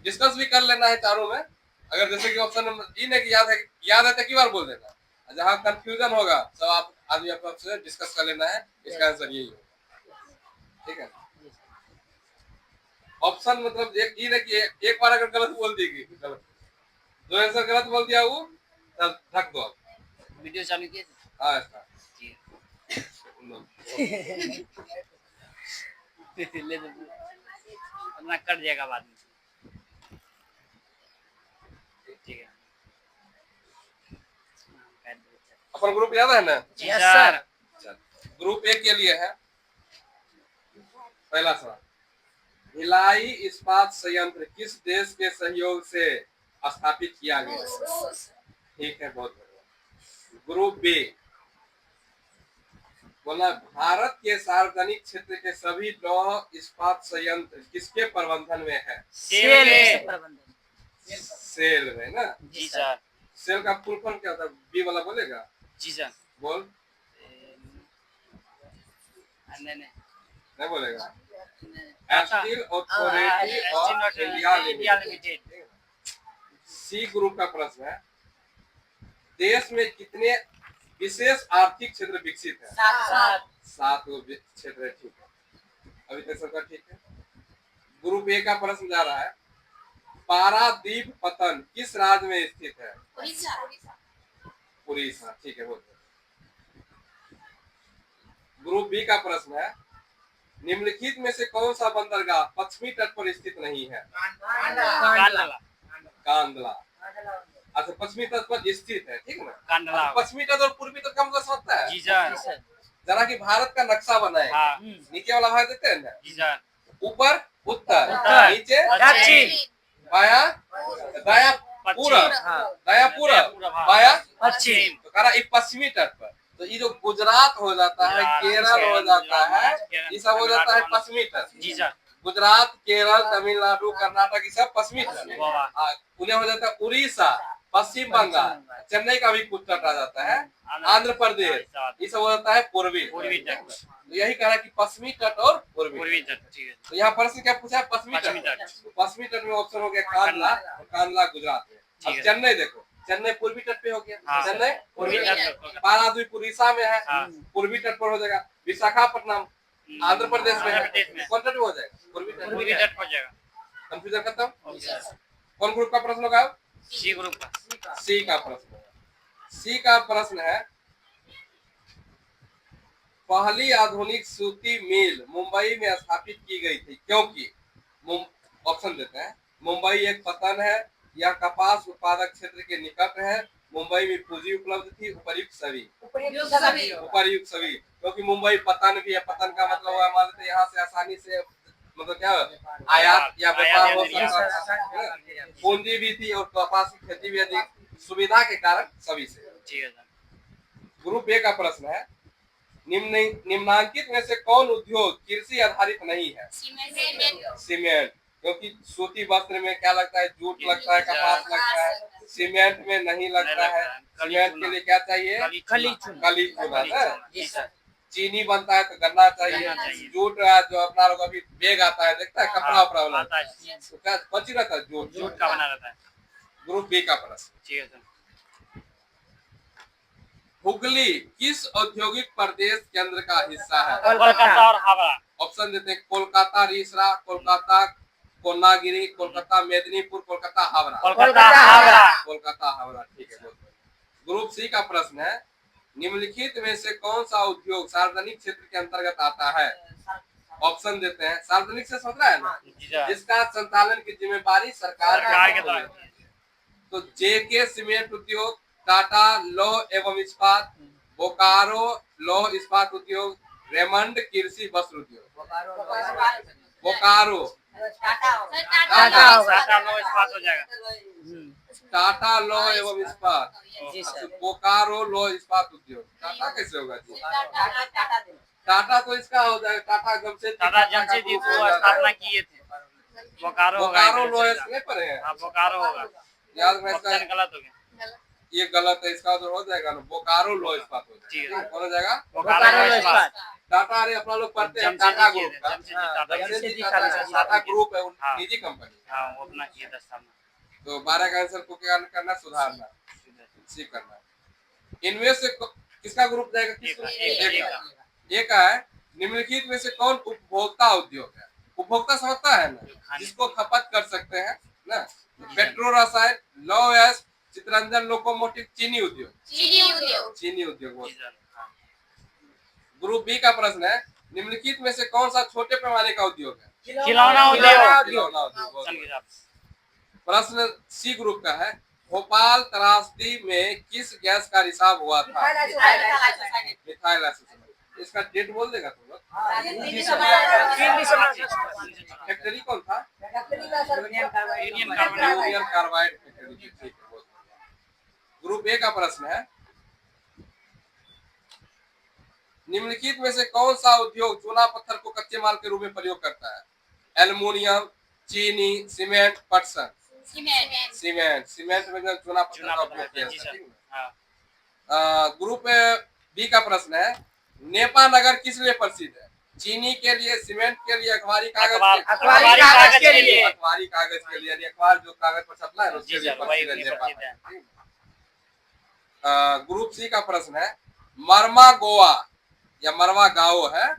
Discuss भी कर लेना है चारों में। अगर जैसे कि ऑप्शन नंबर इन है कि याद है तो एक बार बोल देना, जहाँ कंफ्यूजन होगा सब आप आदमी आपस डिस्कस कर लेना है। इसका आंसर यही होगा, ठीक है। ऑप्शन मतलब एक इन है कि एक बार अगर गलत बोल दी गलत, जो आंसर गलत बोल दिया वो रख दो। वीडियो चालू किए थे? हाँ ले दो, अपना कट जाएगा बाद में, ठीक है। अपन ग्रुप याद है ना? Yes sir. ग्रुप ए के लिए है पहला सवाल, भिलाई इस्पात संयंत्र किस देश के सहयोग से स्थापित किया गया? ठीक है, बहुत बढ़िया। ग्रुप बी, बोला भारत के सार्वजनिक क्षेत्र के सभी 9 इस्पात संयंत्र किसके प्रबंधन में है? सेल प्रबंधन। सेल में ना? जी सर। सेल का फुल फॉर्म क्या था? बी वाला बोलेगा? जी सर। बोल। नहीं बोलेगा। Steel Authority of India Limited. C group का प्रश्न है, देश में कितने विशेष आर्थिक क्षेत्र विकसित है? 7 क्षेत्र है, ठीक है, अभी तक सबका ठीक है। ग्रुप ए का प्रश्न जा रहा है, पारादीप पतन किस राज्य में स्थित है? उड़ीसा, ठीक है, बहुत। ग्रुप बी का प्रश्न है, निम्नलिखित में से कौन सा बंदरगाह पश्चिमी तट पर स्थित नहीं है? कांडला। अच्छा, पश्चिमी तट पर स्थित है, ठीक है ना? पश्चिमी तट और पूर्वी तट का मतलब समझता है? जी सर। जरा कि भारत का नक्शा बनाए, हाँ। नीचे वाला भाग देते हैं ना? जी सर। ऊपर उत्तर, नीचे दक्षिण, बाया दाया पूरब, दाया पूरब, बाया पश्चिम। तो करा पश्चिमी तट पर। तो ये जो गुजरात हो जाता है, केरल हो जाता है, ये सब हो जाता है पश्चिमी तट। जी सर। गुजरात, केरल, तमिलनाडु, कर्नाटक, ये सब पश्चिमी तट। उन्हें हो जाता है उड़ीसा, पश्चिम बंगाल, चेन्नई का भी कुछ तट आ जाता है, आंध्र प्रदेश, ये सब हो जाता है पूर्वी तट। तो यही कह रहा है कि पश्चिमी तट और पूर्वी तट। तो यहाँ प्रश्न क्या पूछा है? पश्चिमी तट। पश्चिमी तट में ऑप्शन हो गया कांडला, और कांडला गुजरात में। अब चेन्नई देखो, चेन्नई पूर्वी तट पे हो गया, चेन्नई पूर्वी तट। पारादीप उड़ीसा में है, पूर्वी तट पर हो जाएगा। विशाखापट्टनम आंध्र प्रदेश में है, कौन तट हो जाएगा? पूर्वी तट हो जाएगा। कंफ्यूजन खत्म। कौन ग्रुप का प्रश्न होगा? सी ग्रुप का। सी का प्रश्न। सी का प्रश्न है, पहली आधुनिक सूती मिल मुंबई में स्थापित की गई थी क्योंकि? ऑप्शन देते हैं, मुंबई एक पतन है, यह कपास उत्पादक क्षेत्र के निकट है, मुंबई में पूंजी उपलब्ध थी, उपर्युक्त सभी। क्योंकि मुंबई पतन भी है, पतन का मतलब हुआ मान लेते यहाँ से आसानी से मतलब क्या आयात या व्यापार हो सकता है, पूंजी भी थी और कपास की खेती भी अधिक, सुविधा के कारण सभी से। ग्रुप ए का प्रश्न है, निम्नांकित में से कौन उद्योग कृषि आधारित नहीं है? सीमेंट, क्योंकि सूती वस्त्र में क्या लगता है? जूट लगता है, कपास लगता है, सीमेंट में नहीं लगता है। सीमेंट के लिए क्या चाहिए? कली चूना। चीनी बनता है तो गन्ना चाहिए। जूट जो अपना लोग अभी बैग आता है, देखता है कपड़ा उपड़ा वाला, तो क्या बची रहता है? जूट का बना रहता है। ग्रुप बी का प्रश्न, हुगली किस औद्योगिक प्रदेश केंद्र का हिस्सा है? कोलकाता और हावड़ा। ऑप्शन देते हैं, कोलकाता रीसरा, कोलकाता कोनागिरी, कोलकाता मेदिनीपुर, कोलकाता हावड़ा। कोलकाता हावड़ा, ठीक है। ग्रुप सी का प्रश्न है, निम्नलिखित में से कौन सा उद्योग सार्वजनिक क्षेत्र के अंतर्गत आता है? ऑप्शन देते हैं, सार्वजनिक से सोच रहा है ना, जिसका संचालन की जिम्मेदारी सरकार की। तो जेके सीमेंट उद्योग, टाटा लौह एवं इस्पात, बोकारो लौह इस्पात उद्योग, रेमंड कृषि वस्त्र उद्योग। बोकारो टाटा लौह एवं इस्पात, बोकारो लौह इस्पात उद्योग। टाटा कैसे होगा जी? टाटा तो इसका हो जाएगा, टाटा जमशेदजी स्थापना किए थे। बोकारो लौह पर है, बोकारो होगा। याद में गलत हो गया। ये गलत है, इसका उधर हो जाएगा ना, बोकारो लो इस्पात हो जी। जाएगा। कौन हो जाएगा? बोकारो लो इस्पात। टाटा, अरे अपना लोग पढ़ते हैं जमशेदजी टाटा किए ग्रुप थे, का। जमशेदजी टाटा टाटा है, टाटा ग्रुप है, हाँ। निजी कंपनी। हाँ, वो अपना किया था स्थापना। तो 12 का आंसर को क्या करना? सुधारना, सी करना। इनमें से किसका ग्रुप जाएगा? किस ग्रुप? एक का। ये का है, निम्नलिखित में से कौन उपभोक्ता उद्योग है? उपभोक्ता समझता है ना, जिसको खपत कर सकते हैं ना। पेट्रो रसायन, लौह अयस्क, चित्ररंजन, लोकोमोटिव, चीनी उद्योग। चीनी उद्योग बोलते हैं। ग्रुप बी का प्रश्न है, निम्नलिखित में से कौन सा छोटे पैमाने का उद्योग है? खिलौना उद्योग। खिलौना उद्योग। प्रश्न सी ग्रुप का है, भोपाल त्रासदी में किस गैस का रिसाव हुआ था? Methyl acid. इसका डेट बोल देगा तुम लोग? फैक्ट्री कौन था? Union carbide factory. ठीक है। ग्रुप ए का प्रश्न है, निम्नलिखित में से कौन सा उद्योग चूना पत्थर को कच्चे माल के रूप में प्रयोग करता है? एल्युमिनियम, चीनी, सीमेंट, पटसन। सीमेंट में जो चूना पत्थर का उपयोग किया जाता है। ग्रुप बी का प्रश्न है, नेपा नगर किस लिए प्रसिद्ध है? चीनी के लिए, सीमेंट के लिए, अखबारी कागज के लिए। अखबारी कागज के लिए, यानी अखबार जो कागज पर छपना है उसके लिए प्रसिद्ध है नेपा। ग्रुप सी का प्रश्न है, मरमा गोवा या मरवा गांव है,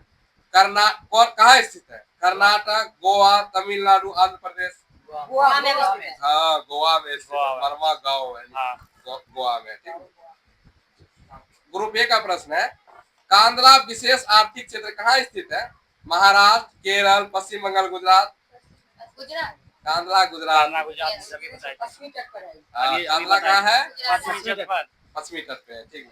कहाँ स्थित है? कर्नाटक, गोवा, तमिलनाडु, आंध्र प्रदेश। हाँ, गोवा में स्थित है, मरमा गांव है गोवा में। ठीक है। ग्रुप ए का प्रश्न है, कांदला विशेष आर्थिक क्षेत्र कहाँ स्थित है? महाराष्ट्र, केरल, पश्चिम बंगाल, गुजरात। कांदला गुजरात। कांदला कहाँ है? पश्चिमी तट पे है। ठीक है।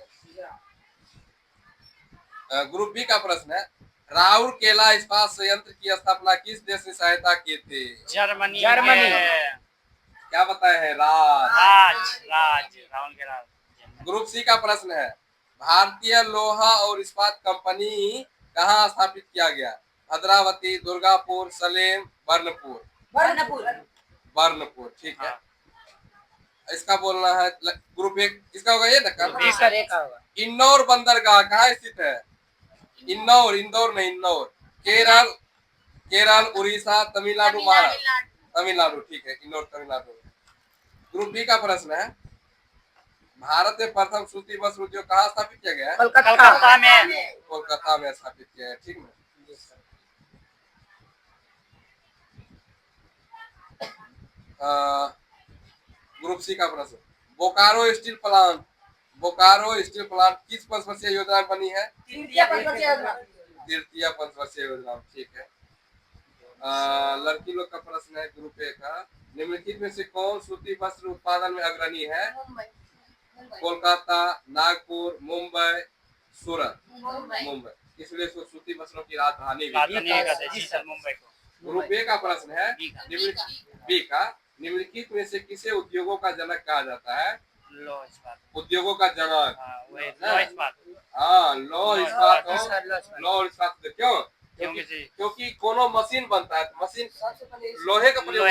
ग्रुप बी का प्रश्न है, राउरकेला इस्पात संयंत्र की स्थापना किस देश ने सहायता की थी? जर्मनी। क्या बताए हैं? राउरकेला। ग्रुप सी का प्रश्न है, भारतीय लोहा और इस्पात कंपनी कहाँ स्थापित किया गया? भद्रावती, दुर्गापुर, सलेम, बर्नपुर। ठीक है। इसका बोलना है ग्रुप एक, इसका होगा ये ना। इंदौर बंदरगाह कहाँ स्थित है? इंदौर नहीं, इंदौर। केरल, उड़ीसा, तमिलनाडु, महाराष्ट्र। तमिलनाडु। ठीक है, इंदौर तमिलनाडु। ग्रुप बी का प्रश्न है, भारत में प्रथम सूती वस्त्र उद्योग कहाँ स्थापित किया गया है? कोलकाता में स्थापित किया है। ठीक है। ग्रुप सी का प्रश्न, बोकारो स्टील प्लांट किस पंचवर्षीय योजना में बनी है? तृतीय पंचवर्षीय योजना। ठीक है। लड़की लोग का प्रश्न है ग्रुप ए का, निम्नलिखित में से कौन सूती वस्त्र उत्पादन में अग्रणी है? कोलकाता, नागपुर, मुंबई, सूरत। मुंबई, इसलिए इसको सूती वस्त्रों की राजधानी मुंबई को। ग्रुप ए का प्रश्न है, बी का, निम्नलिखित में से किसे उद्योगों का जनक कहा जाता है? उद्योगों का जनक। हाँ, लौह इस्पात। क्यों? क्योंकि कोनो मशीन बनता है, मशीन लोहे का प्रयोग।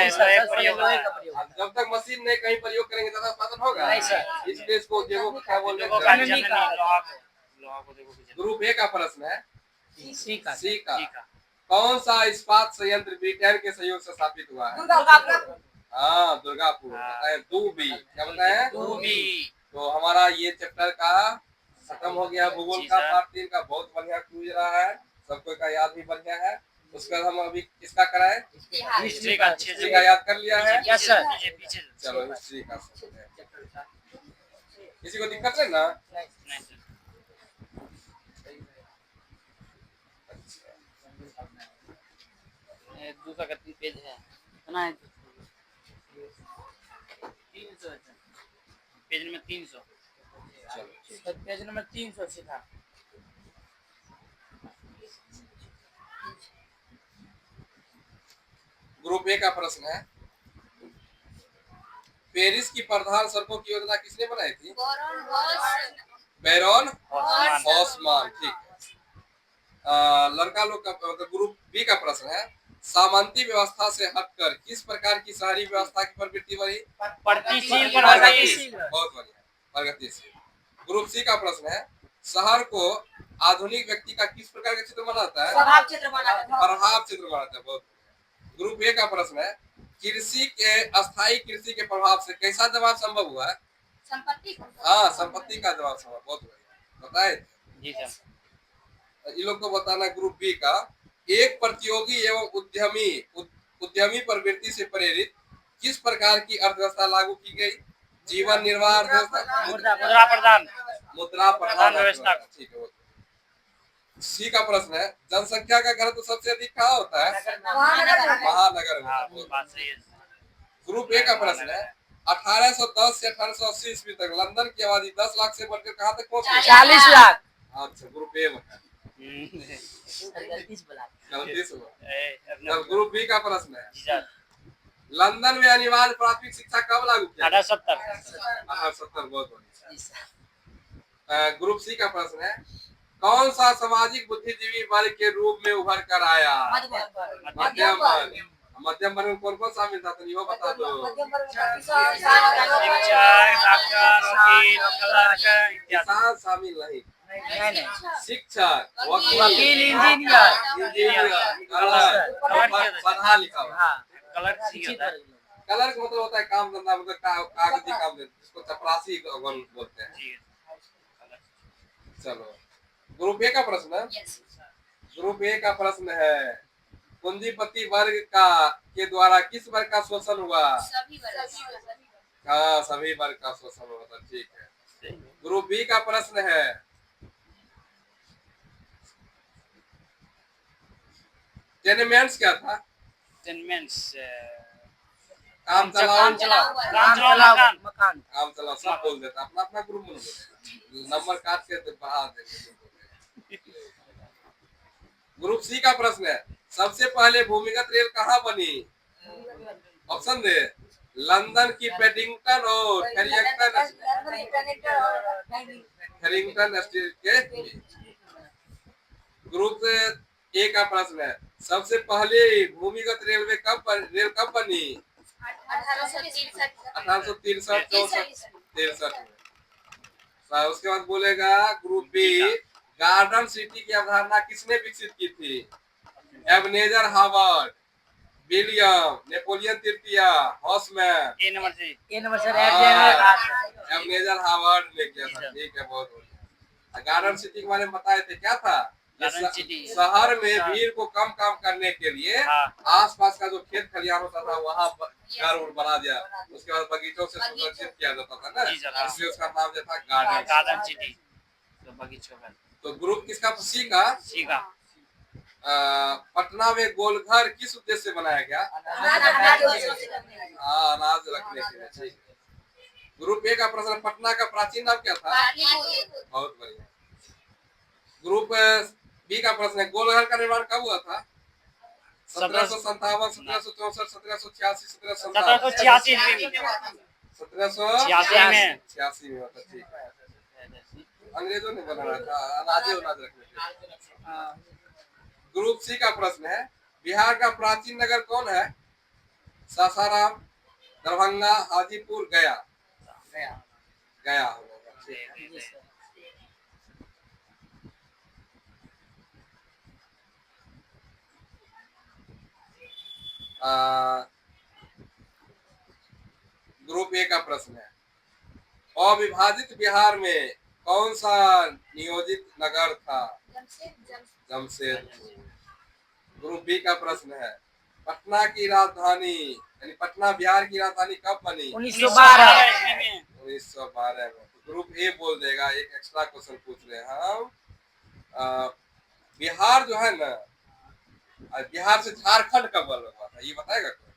जब तक मशीन नहीं कहीं प्रयोग करेंगे ज्यादा उत्पादन होगा, इसलिए इसको उद्योगों को क्या बोलते हैं? ग्रुप ए का प्रश्न है, सी का, कौन सा इस्पात संयंत्र ब्रिटेन के सहयोग से स्थापित हुआ है? हाँ, दुर्गापुर। दूबी। क्या बताए? तो हमारा ये चैप्टर का खत्म हो गया, भूगोल का पार्ट 3 का। बहुत बढ़िया क्विज रहा है, सबको का याद भी बढ़िया है। उसके बाद हम अभी किसका कराए? हिस्ट्री का याद कर लिया है। Yes sir. चलो हिस्ट्री का किसी को दिक्कत है ना? दूसरा का पेज है कितना है? 300 है। Page number 300। चलो पेज नंबर 300 सीधा। ग्रुप ए का प्रश्न है, पेरिस की प्रधान सड़कों की योजना किसने बनाई थी? बैरन हॉसमान। ठीक है। लड़का लोग का मतलब ग्रुप बी का प्रश्न है, सामंती व्यवस्था से हटकर किस प्रकार की शहरी व्यवस्था की प्रवृत्ति बढ़ी? प्रगतिशील। बहुत बढ़िया। प्रगतिशील। ग्रुप सी का प्रश्न है, शहर को आधुनिक व्यक्ति का किस प्रकार का चित्र माना जाता है? स्वभाव चित्र माना जाता है। प्रभाव चित्र माना जाता है। बहुत बढ़िया। ग्रुप ए का प्रश्न है, कृषि के अस्थायी कृषि के प्रभाव से कैसा जवाब संभव हुआ है? संपत्ति। हाँ, संपत्ति का जवाब संभव। बहुत बढ़िया, बताए जी सर। इन लोग को बताना। ग्रुप बी का, एक प्रतियोगी एवं उद्यमी प्रवृत्ति से प्रेरित किस प्रकार की अर्थव्यवस्था लागू की गई? जीवन निर्वाह अर्थव्यवस्था, मुद्रा प्रदान मुद्रा प्रदान व्यवस्था। ठीक है। सी का प्रश्न है, जनसंख्या का घनत्व सबसे अधिक कहाँ होता है? महानगर में। हाँ, बात सही है। ग्रुप ए का प्रश्न है, 1810 से 1880 ईस्वी तक लंदन की आबादी 10 लाख से बढ़कर कहाँ तक पहुंची? 40 लाख। अच्छा, ग्रुप ए में गलती से हुआ। ए, ग्रुप बी का प्रश्न है, जी सर। लंदन में अनिवार्य प्राथमिक शिक्षा कब लागू किया? 1870। 1870। बहुत बढ़िया। ग्रुप सी का प्रश्न है, कौन सा सामाजिक बुद्धिजीवी वर्ग के रूप में उभर कर आया? मध्यम वर्ग। मध्यम वर्ग में कौन कौन शामिल था? तो यो बता दो। शिक्षक, डॉक्टर, वकील, कलर, किसान शामिल नहीं। शिक्षक, वकील, इंजीनियर, पढ़ा लिखा हुआ। कलर सी होता है। कलर का मतलब होता है काम धंधा, मतलब कागजी काम, जिसको चपरासी बोलते हैं। जी। चलो, ग्रुप ए का प्रश्न है। ग्रुप ए का प्रश्न है, पूंजीपति वर्ग का के द्वारा किस वर्ग का शोषण हुआ? हाँ, सभी वर्ग का शोषण हुआ था। ठीक है। ग्रुप बी का प्रश्न है, टेनेमेंट्स क्या था? टेनेमेंट्स काम चलाओ मकान। काम चलाओ सब बोल देता, अपना अपना ग्रुप में बोलेगा, नंबर काट के बढ़ा देंगे। ग्रुप सी का प्रश्न है, सबसे पहले भूमिगत रेल कहाँ बनी? ऑप्शन दे, लंदन की पेडिंगटन और फेरिंगटन स्ट्रीट के बीच। ग्रुप ए का प्रश्न है, सबसे पहले भूमिगत रेल कब बनी? 1863-64 में। उसके बाद बोलेगा ग्रुप बी, गार्डन सिटी की अवधारणा किसने विकसित की थी? एबनेजर हावर्ड, विलियम, नेपोलियन तृतीय, हॉसमैन। ए नंबर से एबनेजर हावर्ड ने किया था। ठीक है, बहुत बढ़िया। गार्डन सिटी के बारे में बताए थे, क्या था? शहर में भीड़ को कम करने के लिए आसपास का जो खेत खलिहान होता था वहाँ घर बना दिया, उसके बाद बगीचों से सुसज्जित किया जाता था ना, इसलिए उसका नाम जो था गार्डन सिटी। तो बगीचों का। तो ग्रुप किसका? सी का। पटना में गोलघर किस उद्देश्य से बनाया गया? अनाज रखने के लिए। ठीक है। ग्रुप ए का प्रश्न, पटना का प्राचीन नाम क्या था? बहुत बढ़िया। ग्रुप बी का प्रश्न है, गोलघर का निर्माण कब हुआ था? 1757, 1764, 1786, 1786 में। 1786 में होता। ठीक है। अंग्रेजों ने बनाया था अनाज रखने के लिए। ग्रुप सी का प्रश्न है, बिहार का प्राचीन नगर कौन है? सासाराम, दरभंगा, हाजीपुर, गया। ग्रुप ए का प्रश्न है, अविभाजित बिहार में कौन सा नियोजित नगर था? जमशेदपुर। ग्रुप बी का प्रश्न है, पटना की राजधानी यानी पटना बिहार की राजधानी कब बनी? 1912 में। ग्रुप ए बोल देगा। एक एक्स्ट्रा क्वेश्चन पूछ रहे हैं हम। बिहार जो है ना, बिहार से झारखंड कब अलग हुआ था, ये बताएगा कोई?